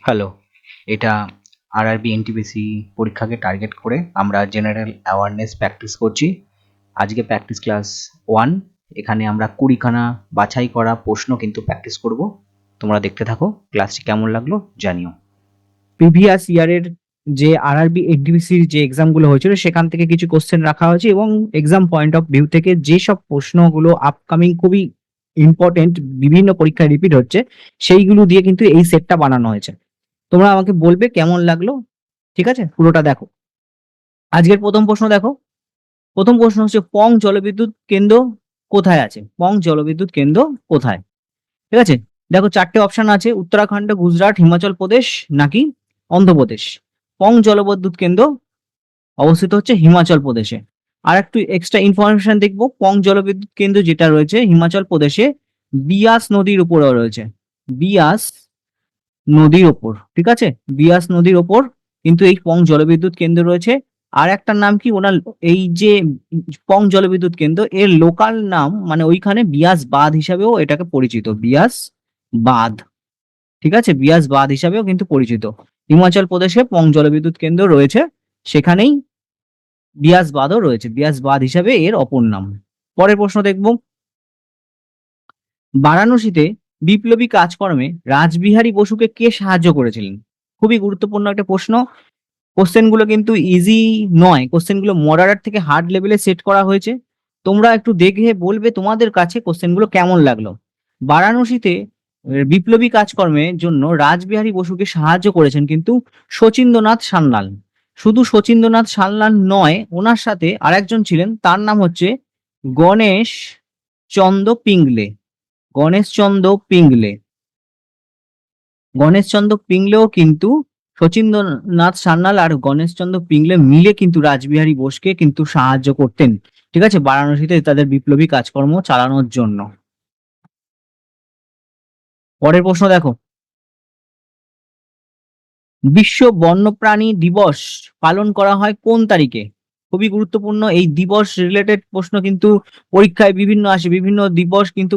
Hello, এটা RRB NTPC পরীক্ষাকে target করে আমরা জেনারেল অ্যাওয়ারনেস প্র্যাকটিস করছি। আজকে প্র্যাকটিস ক্লাস 1। এখানে আমরা 20খানা বাছাই করা প্রশ্ন কিন্তু প্র্যাকটিস করব। তোমরা দেখতে থাকো। ক্লাসটি কেমন লাগলো জানিও। প্রিভিয়াস ইয়ারের যে আরআরবি এনটিপিসির যে এক্সামগুলো হয়েছিল সেখান থেকে কিছু কোশ্চেন রাখা হয়েছে এবং এক্সাম পয়েন্ট অফ ভিউ থেকে যেসব প্রশ্নগুলো আপকামিং খুবই ইম্পর্টেন্ট, বিভিন্ন পরীক্ষায় রিপিট হচ্ছে, সেইগুলো দিয়ে কিন্তু এই সেটটা বানানো হয়েছে। তোমরা আমাকে বলবে কেমন লাগলো। ঠিক আছে, পুরোটা দেখো। আজকের প্রথম প্রশ্ন দেখো। প্রথম প্রশ্ন হচ্ছে পং জলবিদ্যুৎ কেন্দ্র কোথায় আছে? পং জলবিদ্যুৎ কেন্দ্র কোথায়? ঠিক আছে, দেখো চারটে অপশন আছে, উত্তরাখণ্ড, গুজরাট, হিমাচল প্রদেশ নাকি অন্ধ্রপ্রদেশ। পং জলবিদ্যুৎ কেন্দ্র অবস্থিত হচ্ছে হিমাচল প্রদেশে। আর একটু এক্সট্রা ইনফরমেশন দেখবো, পং জলবিদ্যুৎ কেন্দ্র যেটা রয়েছে হিমাচল প্রদেশে বিয়াস নদীর উপরে রয়েছে। বিয়াস নদীর ওপর, ঠিক আছে, বিয়াস নদীর ওপর কিন্তু এই পং জলবিদ্যুৎ কেন্দ্র রয়েছে। আর একটা নাম কি ওনার, এই যে পং জলবিদ্যুৎ কেন্দ্র এর লোকাল নাম মানে ওইখানে বিয়াস বাঁধ হিসাবেও এটাকে পরিচিত, বিয়াস বাঁধ। ঠিক আছে, বিয়াস বাঁধ হিসাবেও কিন্তু পরিচিত। হিমাচল প্রদেশে পং জলবিদ্যুৎ কেন্দ্র রয়েছে, সেখানেই বিয়াস বাঁধও রয়েছে, বিয়াস বাঁধ হিসাবে এর অপর নাম। পরের প্রশ্ন দেখব, বারাণসীতে বিপ্লবী কাজকর্মে রাসবিহারী বসুকে কে সাহায্য করেছিলেন? খুবই গুরুত্বপূর্ণ একটা প্রশ্ন। কোশ্চেন গুলো কিন্তু ইজি নয়, কোশ্চেন গুলো মডারেট থেকে হার্ড লেভেলে সেট করা হয়েছে। তোমরা একটু দেখে বলবে তোমাদের কাছে কোশ্চেন গুলো কেমন লাগলো। বারাণসীতে বিপ্লবী কাজকর্মের জন্য রাসবিহারী বসুকে সাহায্য করেছেন কিন্তু শচীন্দ্রনাথ সান্যাল। শুধু শচীন্দ্রনাথ সান্যাল নয়, ওনার সাথে আরেকজন ছিলেন, তার নাম হচ্ছে গণেশ চন্দ্র পিংগলে। গণেশচন্দ্র পিংগলে, গণেশচন্দ্র পিংলেও কিন্তু শচীন্দ্রনাথ সান্যাল আর গণেশচন্দ্র পিংলে মিলে কিন্তু রাসবিহারী বোসকে কিন্তু সাহায্য করতেন, ঠিক আছে, বারাণসীতে তাদের বিপ্লবী কাজকর্ম চালানোর জন্য। পরের প্রশ্ন দেখো, বিশ্ব বন্যপ্রাণী দিবস পালন করা হয় কোন তারিখে? খুবই গুরুত্বপূর্ণ এই দিবস রিলেটেড প্রশ্ন কিন্তু পরীক্ষায় বিভিন্ন আসে, বিভিন্ন দিবস কিন্তু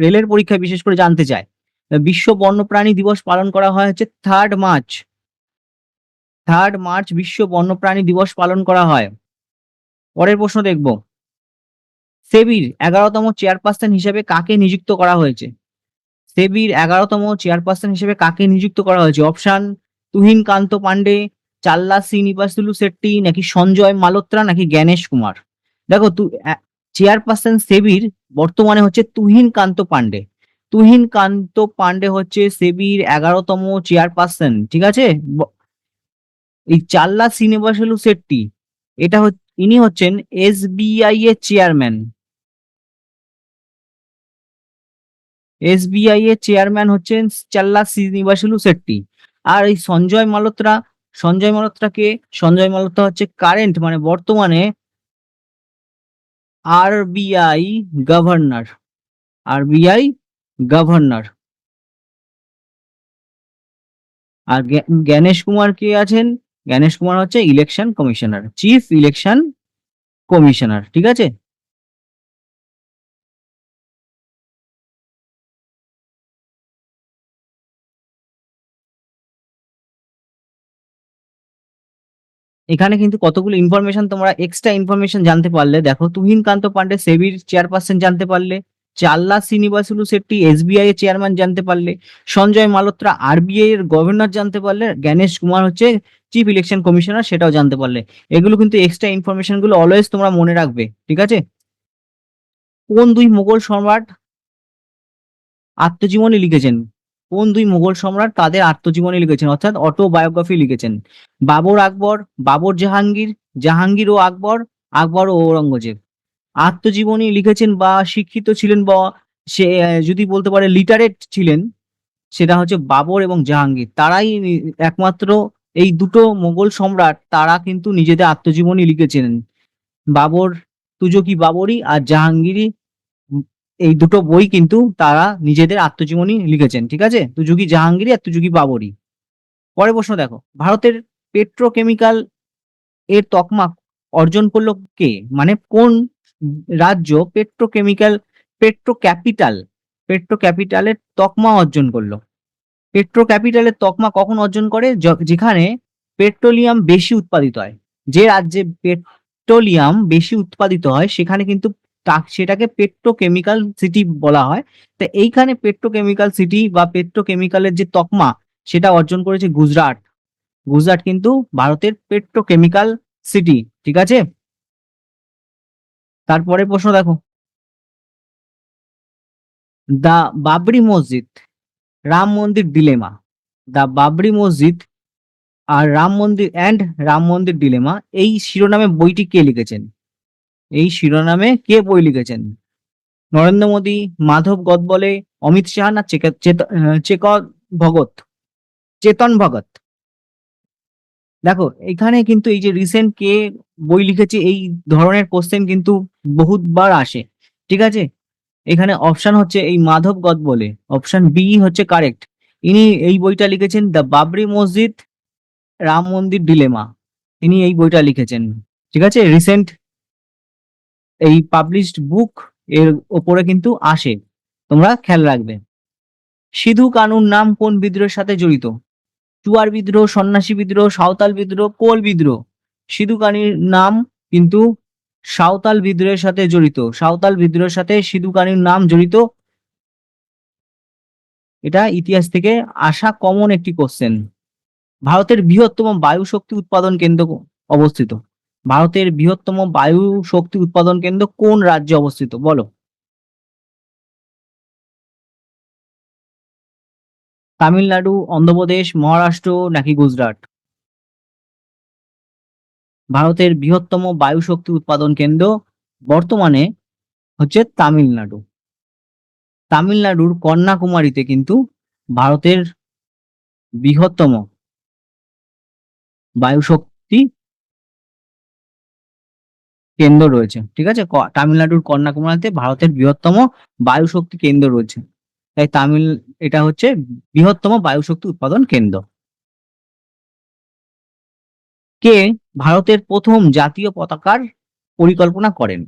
রেলের পরীক্ষায় বিশেষ করে জানতে চায়। বিশ্ব বন্যপ্রাণী দিবস পালন করা হয় হচ্ছে 3 মার্চ। 3 মার্চ বিশ্ব বন্যপ্রাণী দিবস পালন করা হয়। পরের প্রশ্ন দেখব, সেবির 11তম চেয়ারপারসন হিসেবে কাকে নিযুক্ত করা হয়েছে? সেবির 11তম চেয়ারপারসন হিসেবে কাকে নিযুক্ত করা হয়েছে? অপশন, তুহিন কান্ত পান্ডে, চাল্লা শ্রীনিবাসুলু শেট্টি নাকি সঞ্জয় মালোত্রা নাকি জ্ঞানেশ কুমার। দেখো চেয়ারপারসন সেবির বর্তমানে হচ্ছে তুহিন কান্ত পান্ডে। তুহিন কান্ত পান্ডে হচ্ছে সেবির 11তম চেয়ারপারসন, ঠিক আছে। এই চাল্লা শ্রীনিবাসুলু শেট্টি, এটা ইনি হচ্ছেন এসবিআই এর চেয়ারম্যান। এসবিআই এর চেয়ারম্যান হচ্ছেন চাল্লা শ্রীনিবাসুলু শেট্টি। আর এই সঞ্জয় মালোত্রা, সঞ্জয় মালোত্রা কে? সঞ্জয় মালোত্রা হচ্ছে কারেন্ট মানে বর্তমানে আরবিআই গভর্নর। RBI governor. আর জ্ঞানেশ কুমার কে আছেন? জ্ঞানেশ কুমার হচ্ছে election commissioner, chief election commissioner, ঠিক আছে। এখানে কিন্তু কতগুলো ইনফরমেশন তোমরা এক্সট্রা ইনফরমেশন জানতে পারলে। দেখো, তুহিন কান্ত পান্ডে সেবির চেয়ারপারসন জানতে পারলে, চাল্লা শ্রীনিবাসুলু শেট্টি এসবিআই এর চেয়ারম্যান জানতে পারলে, সঞ্জয় মালোত্রা আরবিআই এর গভর্নর জানতে পারলে, জ্ঞানেশ কুমার হচ্ছে চিফ ইলেকশন কমিশনার সেটাও জানতে পারলে। এগুলো কিন্তু এক্সট্রা ইনফরমেশন গুলো অলওয়েজ তোমরা মনে রাখবে, ঠিক আছে। কোন দুই মুঘল সম্রাট আত্মজীবনী লিখেছেন? কোন দুই মুঘল সম্রাট তাদের আত্মজীবনী লিখেছেন অর্থাৎ অটোবায়োগ্রাফি লিখেছেন? বাবর আকবর, বাবর জাহাঙ্গীর, জাহাঙ্গীর ও আকবর, আকবর ও ঔরঙ্গজেব। আত্মজীবনী লিখেছেন বা শিক্ষিত ছিলেন বা সে যদি বলতে পারে লিটারেট ছিলেন, সেটা হচ্ছে বাবর এবং জাহাঙ্গীর। তারাই একমাত্র এই দুটো মোগল সম্রাট তারা কিন্তু নিজেদের আত্মজীবনী লিখেছিলেন। বাবর তুজকি বাবরি আর জাহাঙ্গীরই, এই দুটো বই কিন্তু তারা নিজেদের আত্মজীবনী লিখেছেন, ঠিক আছে, তুজুকি জাহাঙ্গীরি আর তুজুকি বাবরি। পরের প্রশ্ন দেখো, ভারতের পেট্রোকেমিক্যাল এর তকমা অর্জন করলো কে? মানে কোন রাজ্য পেট্রো ক্যাপিটালের তকমা অর্জন করলো? পেট্রো ক্যাপিটালের তকমা কখন অর্জন করে? যেখানে পেট্রোলিয়াম বেশি উৎপাদিত হয়। যে রাজ্যে পেট্রোলিয়াম বেশি উৎপাদিত হয় সেখানে কিন্তু সেটাকে পেট্রোকেমিক্যাল সিটি বলা হয়। তো এইখানে পেট্রোকেমিক্যাল সিটি বা পেট্রোকেমিক্যালের যে তকমা সেটা অর্জন করেছে গুজরাট। গুজরাট কিন্তু ভারতের পেট্রোকেমিক্যাল সিটি। ঠিক আছে, তারপরে প্রশ্ন দেখো, দা বাবরি মসজিদ, রাম মন্দির ডিলেমা। দা বাবরি মসজিদ আর রাম মন্দির ডিলেমা, এই শিরোনামে বইটি কে লিখেছেন? এই শিরোনামে কে বই লিখেছেন? নরেন্দ্র মোদী, মাধব গদবলে, অমিত শাহ না চেতন ভগত? দেখো এখানে কিন্তু এই যে রিসেন্ট কে বই লিখেছে এই ধরনের কোশ্চেন কিন্তু বহুতবার আসে। ঠিক আছে, এখানে অপশন হচ্ছে এই মাধব গদবলে, অপশন বি হচ্ছে কারেক্ট। ইনি এই বইটা লিখেছেন দ্য বাবরি মসজিদ রাম মন্দির ডিলেমা, তিনি এই বইটা লিখেছেন। ঠিক আছে, রিসেন্ট এই পাবলিশড বুক এর ওপরে কিন্তু আসে, তোমরা খেয়াল রাখবে। সিধু কানুর নাম কোন বিদ্রোহের সাথে জড়িত? চুয়ার বিদ্রোহ, সন্ন্যাসী বিদ্রোহ, সাঁওতাল বিদ্রোহ, কোল বিদ্রোহ? সিধু কানুর নাম কিন্তু সাঁওতাল বিদ্রোহের সাথে জড়িত, সাঁওতাল বিদ্রোহের সাথে সিধু কানুর নাম জড়িত। এটা ইতিহাস থেকে আসা কমন একটি কোশ্চেন। ভারতের বৃহত্তম বায়ু শক্তি উৎপাদন কেন্দ্র অবস্থিত? ভারতের বৃহত্তম বায়ু শক্তি উৎপাদন কেন্দ্র কোন রাজ্যে অবস্থিত বলো? তামিলনাড়ু, অন্ধ্রপ্রদেশ, মহারাষ্ট্র নাকি গুজরাট? ভারতের বৃহত্তম বায়ু শক্তি উৎপাদন কেন্দ্র বর্তমানে হচ্ছে তামিলনাড়ু। তামিলনাড়ুর কন্যাকুমারীতে কিন্তু ভারতের বৃহত্তম বায়ু শক্তি কেন্দ্র রয়েছে। ঠিক আছে, তামিলনাড়ুর কন্যাকুমারীতে ভারতের বৃহত্তম বায়ু শক্তি কেন্দ্র রয়েছে। তাই এটা হচ্ছে বৃহত্তম বায়ু শক্তি উৎপাদন কেন্দ্র। কে ভারতের প্রথম জাতীয় পতাকার পরিকল্পনা করেন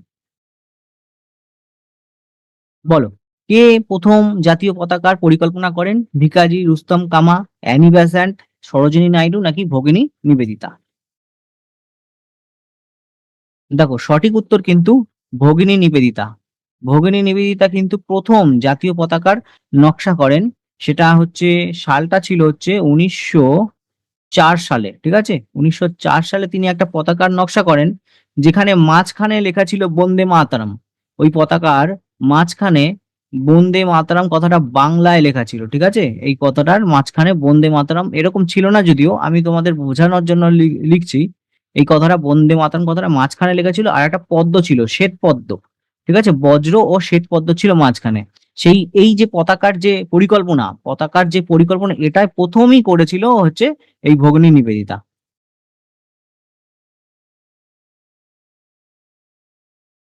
বলো? কে প্রথম জাতীয় পতাকার পরিকল্পনা করেন? ভিকাজি রুস্তম কামা, অ্যানি বেসান্ট, সরোজিনী নাইডু নাকি ভগিনী নিবেদিতা? দেখো সঠিক উত্তর কিন্তু ভগিনী নিবেদিতা। ভগিনী নিবেদিতা কিন্তু প্রথম জাতীয় পতাকার নকশা করেন। সেটা হচ্ছে সালটা ছিল হচ্ছে 1904 সালে। ঠিক আছে, 1904 সালে তিনি একটা পতাকার নকশা করেন যেখানে মাঝখানে লেখা ছিল বন্দে মাতরম। ওই পতাকার মাঝখানে বন্দে মাতরম কথাটা বাংলায় লেখা ছিল। ঠিক আছে, এই কথাটার মাঝখানে বন্দে মাতরম এরকম ছিল না, যদিও আমি তোমাদের বোঝানোর জন্য লিখছি। এই কথাটা বন্দে মাতরম কথাটা মাঝখানে লেখা ছিল, আর একটা পদ্ম ছিল শ্বেত পদ্ম। ঠিক আছে, বজ্র ও শ্বেত পদ্ম ছিল মাঝখানে। এই যে পতাকার যে পরিকল্পনা এটাই প্রথমই করেছিল হচ্ছে এই ভগিনী নিবেদিতা।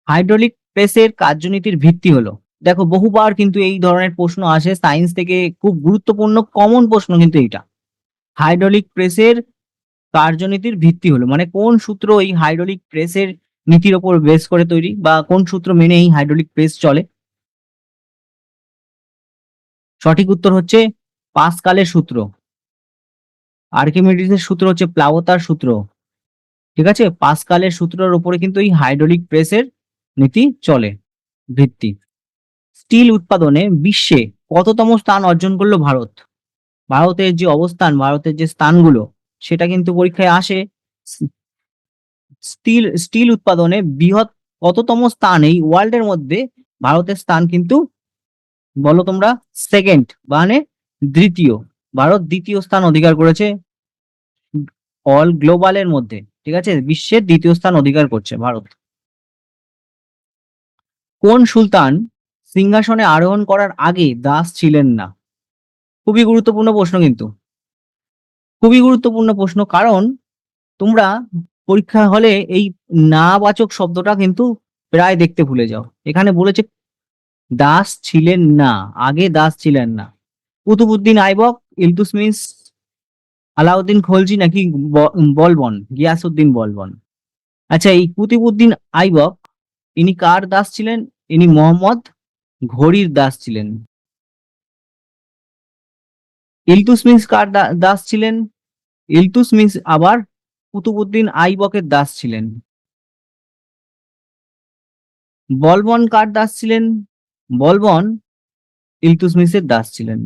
হাইড্রোলিক প্রেসের কার্যনীতির ভিত্তি হলো? দেখো বহুবার কিন্তু এই ধরনের প্রশ্ন আসে সায়েন্স থেকে, খুব গুরুত্বপূর্ণ কমন প্রশ্ন কিন্তু এটা। হাইড্রোলিক প্রেসের কার্যনীতির ভিত্তি হলো মানে কোন সূত্র এই হাইড্রোলিক প্রেসের নীতির ওপর বেস করে তৈরি, বা কোন সূত্র মেনে এই হাইড্রোলিক প্রেস চলে? সঠিক উত্তর হচ্ছে পাস্কালের সূত্র। আর্কিমিডিসের সূত্র হচ্ছে প্লাবতার সূত্র। ঠিক আছে, পাস্কালের সূত্রের উপরে কিন্তু এই হাইড্রোলিক প্রেসের নীতি চলে, ভিত্তি। স্টিল উৎপাদনে বিশ্বে কততম স্থান অর্জন করলো ভারত? ভারতের যে অবস্থান, ভারতের যে স্থানগুলো সেটা কিন্তু পরীক্ষায় আসে। স্টিল উৎপাদনে কততম স্থান এই ওয়ার্ল্ড এর মধ্যে ভারতের স্থান কিন্তু বলো তোমরা? সেকেন্ড মানে দ্বিতীয়। ভারত দ্বিতীয় স্থান অধিকার করেছে অল গ্লোবালের মধ্যে। ঠিক আছে, বিশ্বের দ্বিতীয় স্থান অধিকার করছে ভারত। কোন সুলতান সিংহাসনে আরোহণ করার আগে দাস ছিলেন না? খুবই গুরুত্বপূর্ণ প্রশ্ন কিন্তু, খুবই গুরুত্বপূর্ণ প্রশ্ন, কারণ তোমরা পরীক্ষা হলে এই না বাচক শব্দটা কিন্তু প্রায় দেখতে ভুলে যাও। এখানে বলেছে দাস ছিলেন না, আগে দাস ছিলেন না। কুতুবউদ্দিন আইবক, ইলতুৎমিশ, আলাউদ্দিন খলজি নাকি বলবন, গিয়াসউদ্দিন বলবন? আচ্ছা, এই কুতুবউদ্দিন আইবক ইনি কার দাস ছিলেন? ইনি মোহাম্মদ ঘুরির দাস ছিলেন। ইলতুৎমিশ কার দাস ছিলেন? ইলতুৎমিশ আবার কুতুবউদ্দিন আইবকের দাস ছিলেন। বলবন কার দাস ছিলেন? বলবন ইলতুৎমিশের দাস ছিলেন।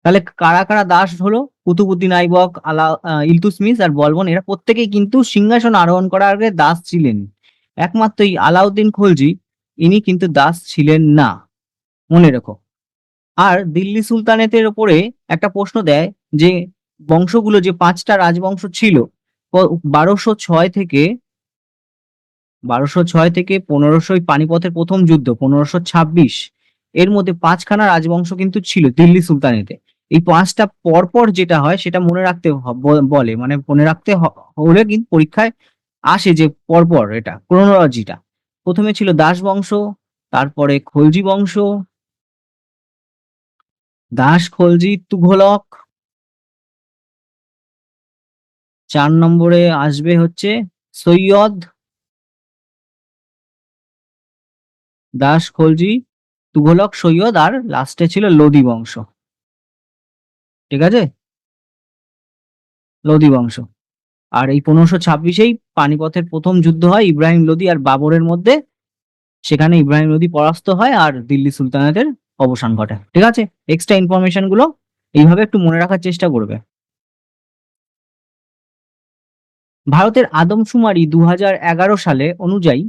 তাহলে কারা কারা দাস হলো? কুতুবউদ্দিন আইবক, ইলতুৎমিশ আর বলবন, এরা প্রত্যেকেই কিন্তু সিংহাসন আরোহণ করার আগে দাস ছিলেন। একমাত্র এই আলাউদ্দিন খলজি ইনি কিন্তু দাস ছিলেন না, মনে রেখো। আর দিল্লি সুলতানেতের ওপরে একটা প্রশ্ন দেয় যে বংশগুলো, যে 5টা রাজবংশ ছিল 1206 থেকে 1500 পানিপথের প্রথম যুদ্ধ 1526, এর মধ্যে 5খানা রাজবংশ কিন্তু ছিল দিল্লি সুলতানেতে। এই 5টা পরপর যেটা হয় সেটা মনে রাখতে বলে, মানে মনে রাখতে হলে কিন্তু পরীক্ষায় আসে যে পরপর এটা ক্রোনোলজিটা। প্রথমে ছিল দাস বংশ, তারপরে খলজি বংশ, দাস, খলজি, তুঘলক, 4 নম্বরে আসবে হচ্ছে সৈয়দ, দাস, খলজি, তুঘলক, সৈয়দ, আর লাস্টে ছিল লোদি বংশ। ঠিক আছে, লোদি বংশ। আর এই 1526-এই পানিপথের প্রথম যুদ্ধ হয় ইব্রাহিম লোদি আর বাবরের মধ্যে। সেখানে ইব্রাহিম লোদি পরাস্ত হয় আর দিল্লি সুলতানেতের অবসান ঘটে। ঠিক আছে, এক্সট্রা ইনফরমেশন গুলো এইভাবে একটু মনে রাখার চেষ্টা করবে। ভারতের আদমশুমারি 2011 সালে অনুযায়ী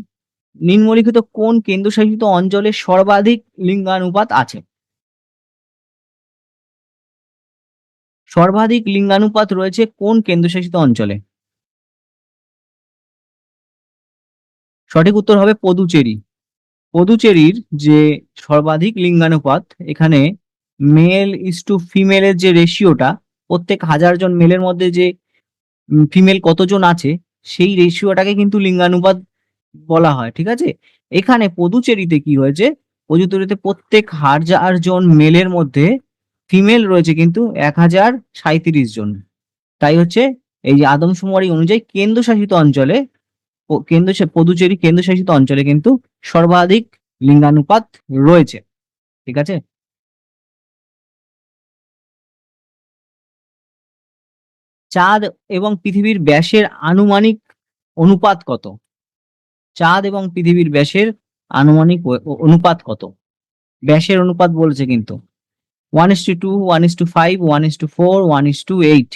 নিম্নলিখিত কোন কেন্দ্রশাসিত অঞ্চলে সর্বাধিক লিঙ্গানুপাত আছে? সর্বাধিক লিঙ্গানুপাত রয়েছে কোন কেন্দ্রশাসিত অঞ্চলে? সঠিক উত্তর হবে পদুচেরি। পদুচেরির যে সর্বাধিক লিঙ্গানুপাত, এখানে মেল ইস টু ফিমেলের যে রেশিওটা, প্রত্যেক 1000 জন মেলের মধ্যে যে ফিমেল কতজন আছে সেই রেশিওটাকে কিন্তু লিঙ্গানুপাত বলা হয়। ঠিক আছে, এখানে পদুচেরিতে কি হয়েছে, পদুচেরিতে প্রত্যেক 1000 জন মেলের মধ্যে ফিমেল রয়েছে কিন্তু 1037 জন। তাই হচ্ছে এই যে আদমশুমারি অনুযায়ী কেন্দ্রশাসিত অঞ্চলে পদুচেরি কেন্দ্রশাসিত অঞ্চলে কিন্তু সর্বাধিক লিঙ্গানুপাত রয়েছে। ঠিক আছে, চাঁদ এবং পৃথিবীর ব্যাসের আনুমানিক অনুপাত কত? চাঁদ এবং পৃথিবীর ব্যাসের আনুমানিক অনুপাত কত? ব্যাসের অনুপাত বলছে কিন্তু 1:2, 1:5, 1:4, 1:8।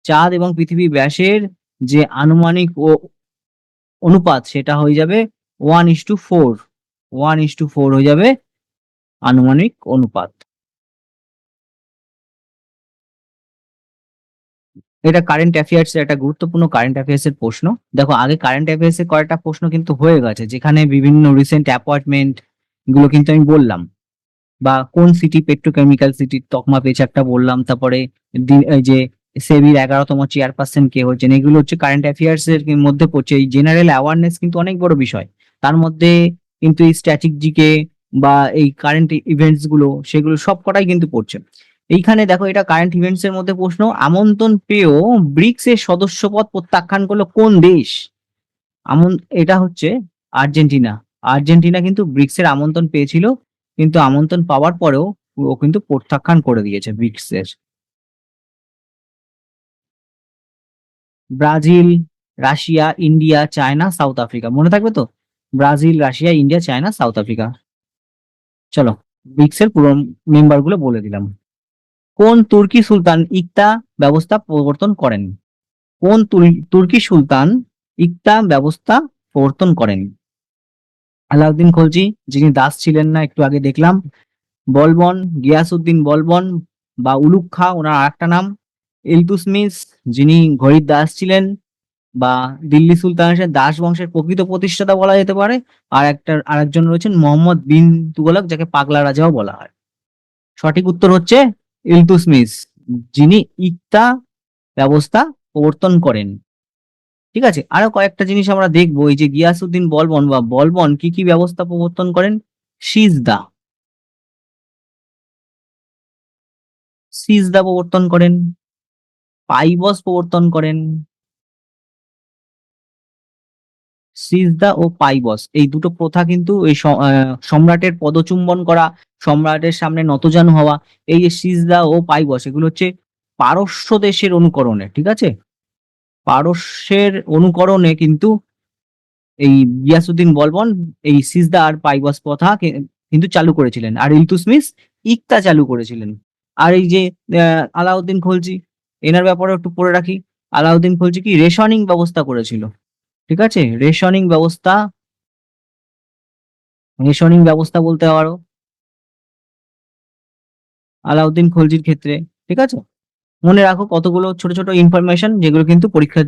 চাঁদ এবং পৃথিবীর ব্যাসের যে আনুমানিক অনুপাত সেটা হয়ে যাবে 1:4। 1:4 হয়ে যাবে আনুমানিক অনুপাত। এটা কারেন্ট অ্যাফেয়ার্স এর একটা গুরুত্বপূর্ণ কারেন্ট অ্যাফেয়ার্স এর প্রশ্ন। দেখো, আগে কারেন্ট অ্যাফেয়ার্স এর কয়েকটা প্রশ্ন কিন্তু হয়ে গেছে, যেখানে বিভিন্ন রিসেন্ট অ্যাপয়েন্টমেন্ট গুলো কিন্তু আমি বললাম, বা কোন সিটি পেট্রোকেমিক্যাল সিটির তকমা পেয়েছে একটা বললাম, তারপরে এই যে সেবির 11তম চেয়ারপারসন কে হচ্ছেন, এগুলো হচ্ছে কারেন্ট অ্যাফেয়ার্স এর মধ্যে পড়ছে। এই জেনারেল অ্যাওয়ারনেস কিন্তু অনেক বড় বিষয়, তার মধ্যে কিন্তু এই স্ট্যাটিক জিকে বা এই কারেন্ট ইভেন্টস গুলো, সেগুলো সব কটাই কিন্তু পড়ছে। এইখানে দেখো, এটা কারেন্ট ইভেন্টস এর মধ্যে প্রশ্ন, আমন্ত্রণ পেয়েও ব্রিক্স এর সদস্যপদ প্রত্যাখ্যান করলো কোন দেশ? আমন এটা হচ্ছে আর্জেন্টিনা। আর্জেন্টিনা কিন্তু ব্রিক্স এর আমন্ত্রণ পেয়েছিল, কিন্তু আমন্ত্রণ পাওয়ার পরেও ও কিন্তু প্রত্যাখ্যান করে দিয়েছে ব্রিক্স এর। Brazil, Russia, India, China, south Africa, মনে থাকবে তো? Brazil, Russia, India, China, south Africa. চলো, ব্রিক্স এর পুরো মেম্বার গুলো বলে দিলাম। কোন তুর্কি সুলতান ইকতা ব্যবস্থা প্রবর্তন করেন? কোন তুর্কি সুলতান ইকতা ব্যবস্থা প্রবর্তন করেন? আলাউদ্দিন খলজি, যিনি দাস ছিলেন না, একটু আগে দেখলাম। বলবন, গিয়াসউদ্দিন বলবন বা উলুগ খা ওনার আরেকটা নাম। ইলতুৎমিশ, যিনি ঘড়ির দাস ছিলেন বা দিল্লি সুলতানের দাস বংশের প্রকৃত প্রতিষ্ঠাতা বলা যেতে পারে। আরেকজন রয়েছেন মোহাম্মদ বিন তুগলক, যাকে পাগলা রাজাও বলা হয়। সঠিক উত্তর হচ্ছে ইলতুৎমিশ, যিনি ইকতা ব্যবস্থা প্রবর্তন করেন। ঠিক আছে, আরো কয়েকটা জিনিস আমরা দেখবো। এই যে গিয়াসউদ্দিন বলবন বা বলবন কি কি ব্যবস্থা প্রবর্তন করেন? সিজদা, সিজদা প্রবর্তন করেন। পাইবস প্রবর্তন করেন। সিজদা ও পাইবস, এই দুটো প্রথা কিন্তু এই সম্রাটের পদচুম্বন করা, সম্রাটের সামনে নতজানু হওয়া, এই যে সিজদা ও পাইবস এগুলো হচ্ছে পারস্য দেশের অনুকরণে, ঠিক আছে? পারস্যের অনুকরণে কিন্তু এই গিয়াসউদ্দিন বলবন এই সিজদা আর পাইবস প্রথা কিন্তু চালু করেছিলেন। আর ইলতুৎমিশ ইকতা চালু করেছিলেন। আর এই যে আলাউদ্দিন খলজি, এনার ব্যাপারেও একটু পড়ে রাখি। আলাউদ্দিন খলজি কি রেশনিং ব্যবস্থা করেছিল, ঠিক আছে? রেশনিং ব্যবস্থা বলতে পারো আলাউদ্দিন খলজির ক্ষেত্রে, ঠিক আছে? মনে রাখো কতগুলো ছোট ছোট ইনফরমেশন যেগুলো কিন্তু পরীক্ষার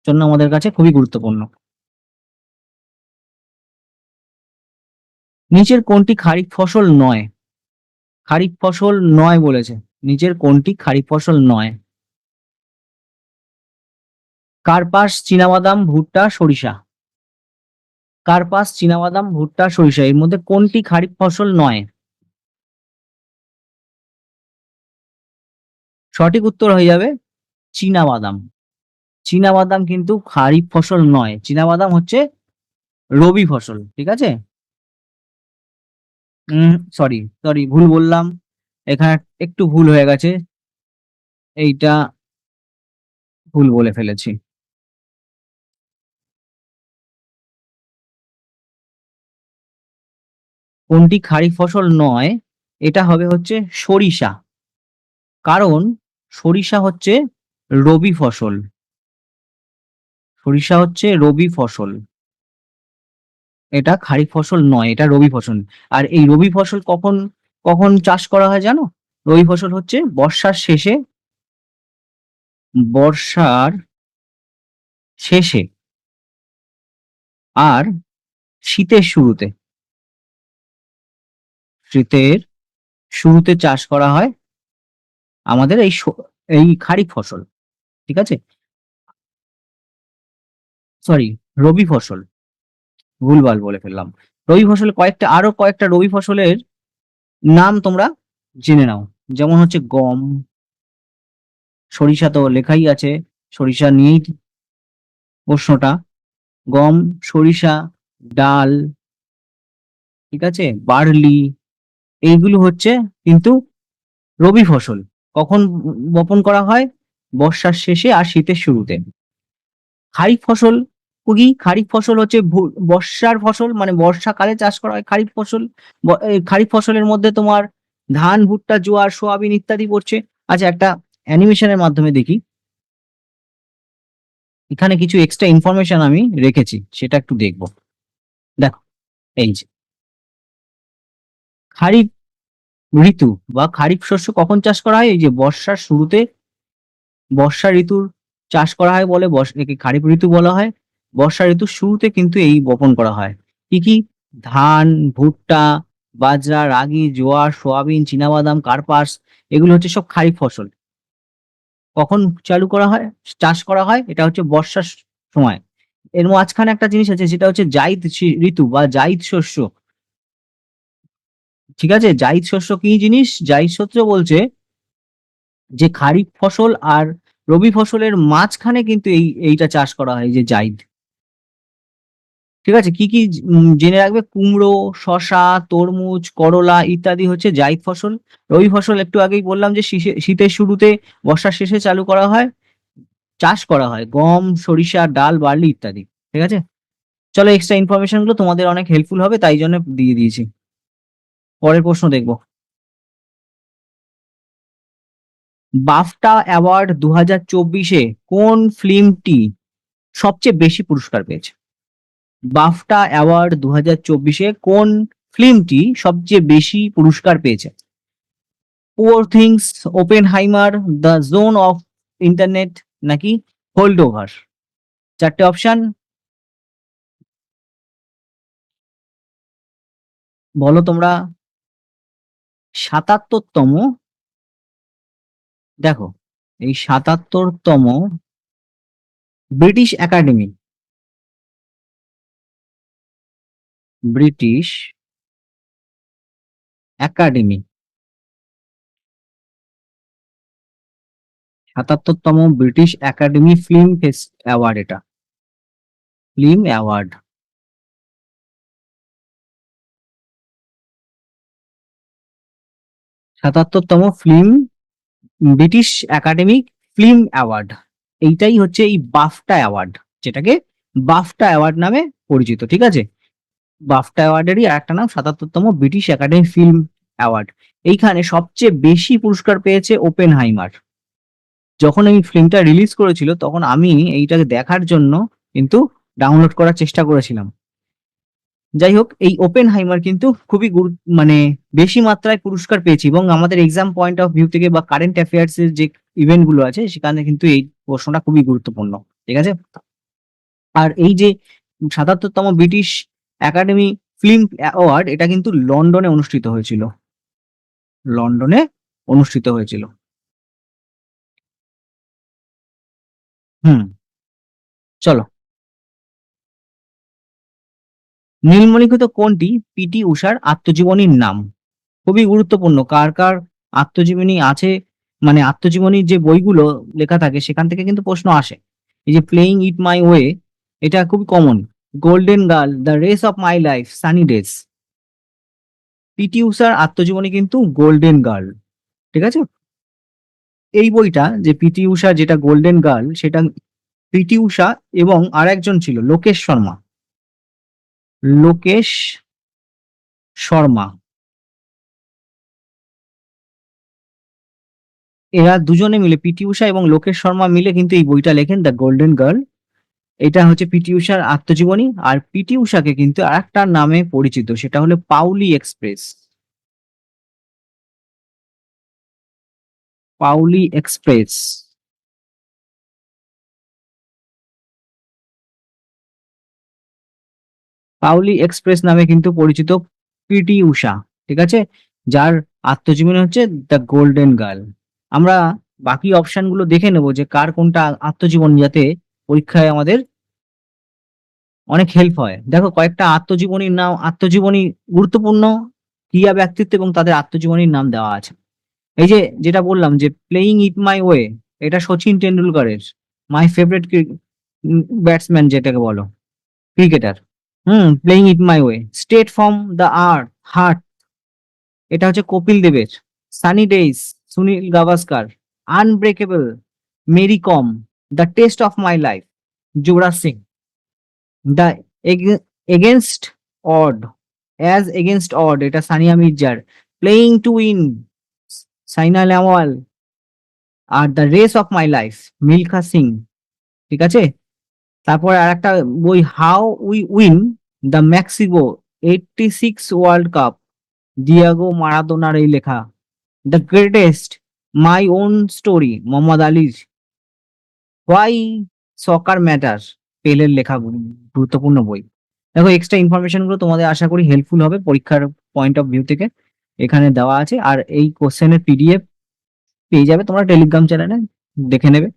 জন্য আমাদের কাছে খুবই গুরুত্বপূর্ণ। নিচের কোনটি খারিফ ফসল নয়? খারিফ ফসল নয় বলেছে। নিচের কোনটি খারিফ ফসল নয়? কার্পাস, চীনাবাদাম, ভুট্টা, সরিষা। কার্পাস, চীনাবাদাম, ভুট্টা, সরিষা এর মধ্যে কোনটি খারিফ ফসল নয়? সঠিক উত্তর হয়ে যাবে চীনাবাদাম। চীনাবাদাম কিন্তু খারিফ ফসল নয়, চীনাবাদাম হচ্ছে রবি ফসল, ঠিক আছে? সরি সরি ভুল বললাম, এখানে একটু ভুল হয়ে গেছে, এইটা ভুল বলে ফেলেছি। কোনটি খারিফ ফসল নয়? এটা হবে হচ্ছে সরিষা, কারণ সরিষা হচ্ছে রবি ফসল। সরিষা হচ্ছে রবি ফসল, এটা খারিফ ফসল নয়, এটা রবি ফসল। আর এই রবি ফসল কখন কখন চাষ করা হয় জানো? রবি ফসল হচ্ছে বর্ষার শেষে, বর্ষার শেষে আর শীতের শুরুতে। শীতের শুরুতে চাষ করা হয় আমাদের এই খারিফ ফসল, ঠিক আছে? সরি, রবি ফসল, ভুলভাল বলে ফেললাম। রবি ফসল আরো কয়েকটা রবি ফসলের নাম তোমরা জেনে নাও। যেমন হচ্ছে গম, সরিষা তো লেখাই আছে, সরিষা নিয়েই প্রশ্নটা। গম, সরিষা, ডাল, ঠিক আছে, বার্লি, এইগুলো হচ্ছে কিন্তু রবি ফসল। কখন বপন করা হয়? বর্ষার শেষে আর শীতের শুরুতে। খারিফ ফসল কি? খারিফ ফসল হচ্ছে বর্ষার ফসল, মানে বর্ষাকালে চাষ করা হয় খারিফ ফসল। এই খারিফ ফসলের মধ্যে তোমার ধান, ভুট্টা, জোয়ার, সোয়াবিন ইত্যাদি পড়ছে। আচ্ছা, একটা অ্যানিমেশনের মাধ্যমে দেখি, এখানে কিছু এক্সট্রা ইনফরমেশন আমি রেখেছি, সেটা একটু দেখবো। দেখো, এই যে খারিফ ঋতু বা খারিফ শস্য কখন চাষ করা হয়? এই যে বর্ষার শুরুতে, বর্ষা ঋতুর চাষ করা হয় বলে একে খারিফ ঋতু বলা হয়। বর্ষা ঋতুর শুরুতে কিন্তু এই বপন করা হয়। কি কি? ধান, ভুট্টা, বাজরা, রাগি, জোয়ার, সোয়াবিন, চীনাবাদাম, কার্পাস, এগুলো হচ্ছে সব খারিফ ফসল। কখন চালু করা হয়, চাষ করা হয়? এটা হচ্ছে বর্ষার সময়। এর মাঝখানে একটা জিনিস আছে, যেটা হচ্ছে জাইদ ঋতু বা জাইদ শস্য, ঠিক আছে? জাইদ শস্য কি জিনিস? জাইদ শস্য বলছে যে খারিফ ফসল আর রবি ফসলের মাঝখানে কিন্তু এইটা চাষ করা হয়, যে জাইদ, ঠিক আছে? কি কি জেনে রাখবে? কুমড়ো, শসা, তরমুজ, করলা ইত্যাদি হচ্ছে জাইদ ফসল। রবি ফসল একটু আগেই বললাম যে শীতের শুরুতে, বর্ষার শেষে চালু করা হয়, চাষ করা হয় গম, সরিষা, ডাল, বার্লি ইত্যাদি, ঠিক আছে? চলো, এক্সট্রা ইনফরমেশন গুলো তোমাদের অনেক হেল্পফুল হবে, তাই জন্য দিয়ে দিয়েছি। পরের প্রশ্ন দেখবো। বাফটা অ্যাওয়ার্ড 2024-এ কোন ফিল্মটি সবচেয়ে বেশি পুরস্কার পেয়েছে? বাফটা অ্যাওয়ার্ড 2024-এ কোন ফিল্মটি সবচেয়ে বেশি পুরস্কার পেয়েছে? Poor things, Oppenheimer, the zone of internet, নাকি হোল্ড ওভার? চারটে অপশন বলো তোমরা। 77তম, দেখো, এই 77তম ব্রিটিশ একাডেমি, ব্রিটিশ একাডেমি 77তম ব্রিটিশ একাডেমি ফিল্ম অ্যাওয়ার্ড, এটা ফিল্ম অ্যাওয়ার্ড। ৭৭তম ব্রিটিশ একাডেমিক ফিল্ম অ্যাওয়ার্ড। এইটাই হচ্ছে এই বাফটা অ্যাওয়ার্ড, যেটাকে বাফটা অ্যাওয়ার্ড নামে পরিচিত। ঠিক আছে, বাফটা অ্যাওয়ার্ডেরই আরেকটা নাম ৭৭তম ব্রিটিশ একাডেমি ফিল্ম অ্যাওয়ার্ড। এইখানে সবচেয়ে বেশি পুরস্কার পেয়েছে ওপেনহাইমার। যখন এই ফিল্মটা রিলিজ করেছিল তখন আমি এইটাকে দেখার জন্য কিন্তু ডাউনলোড করার চেষ্টা করেছিলাম। যাই হোক, এই ওপেনহাইমার কিন্তু খুবই মানে বেশি মাত্রায় পুরস্কার পেয়েছে, এবং আমাদের এক্সাম পয়েন্ট অফ ভিউ থেকে বা কারেন্ট অ্যাফেয়ার্স এর যে ইভেন্ট গুলো আছে সেখানে কিন্তু এই প্রশ্নটা খুবই গুরুত্বপূর্ণ। ঠিক আছে, আর এই যে ৭৭তম ব্রিটিশ একাডেমি ফিল্ম অ্যাওয়ার্ড, এটা কিন্তু লন্ডনে অনুষ্ঠিত হয়েছিল। লন্ডনে অনুষ্ঠিত হয়েছিল। হুম, চলো। নিম্নলিখিত কোনটি পিটি ঊষার আত্মজীবনীর নাম? খুবই গুরুত্বপূর্ণ, কার কার আত্মজীবনী আছে, মানে আত্মজীবনীর যে বইগুলো লেখা থাকে সেখান থেকে কিন্তু প্রশ্ন আসে। এই যে প্লেইং ইট মাই ওয়ে, এটা খুবই common. Golden girl, the race of my life, sunny days. PT ঊষার আত্মজীবনী কিন্তু গোল্ডেন গার্ল। ঠিক আছে, এই বইটা যে পিটি ঊষা, যেটা গোল্ডেন গার্ল, সেটা পিটি ঊষা এবং আরেকজন ছিল লোকেশ শর্মা। লোকেশ শর্মা, এরা দুজনে মিলে, পিটি ঊষা এবং লোকেশ শর্মা মিলে কিন্তু এই বইটা লেখেন, দ্য গোল্ডেন গার্ল। এটা হচ্ছে পিটি ঊষার আত্মজীবনী। আর পিটি ঊষাকে কিন্তু আরেকটা নামে পরিচিত, সেটা হলো Paoli express. Paoli express, Paoli express নামে কিন্তু পরিচিত পিটি ঊষা। ঠিক আছে, যার আত্মজীবনী হচ্ছে দ্য গোল্ডেন গার্ল। আমরা বাকি অপশন গুলো দেখে নেবো যে কার কোনটা আত্মজীবনী, যাতে পরীক্ষায় আমাদের অনেক হেল্প হয়। দেখো, কয়েকটা আত্মজীবনীর নাম, আত্মজীবনী গুরুত্বপূর্ণ ক্রিয়া ব্যক্তিত্ব এবং তাদের আত্মজীবনীর নাম দেওয়া আছে। এই যে যেটা বললাম যে প্লেইং ইট মাই ওয়ে, এটা সচিন টেন্ডুলকারের, মাই ফেভারিট ব্যাটসম্যান যেটাকে বলো, cricketer. Playing it my way. Straight from the heart, এটা হচ্ছে কপিল দেবের। Sunny days, Sunil Gavaskar. Unbreakable, Mary Kom. The test of my life, Yuvraj Singh. The against odd, as against odd, এটা সানিয়া মির্জার। Playing to win, Saina Nehwal. আর the race of my life, Milkha Singh. ঠিক আছে, তারপরে আর একটা বই, how we win the Mexico 86 world cup, Diego মারাদোনার এই লেখা। The greatest, my own story, Mohammad আলীর। হোয়াই সকার ম্যাটার, পেলের লেখা গুরুত্বপূর্ণ বই। দেখো, এক্সট্রা ইনফরমেশন গুলো তোমাদের আশা করি হেল্পফুল হবে পরীক্ষার পয়েন্ট অফ ভিউ থেকে। এখানে দেওয়া আছে, আর এই কোশ্চেনের পিডিএফ পেয়ে যাবে তোমরা টেলিগ্রাম চ্যানেলে, দেখে নেবে।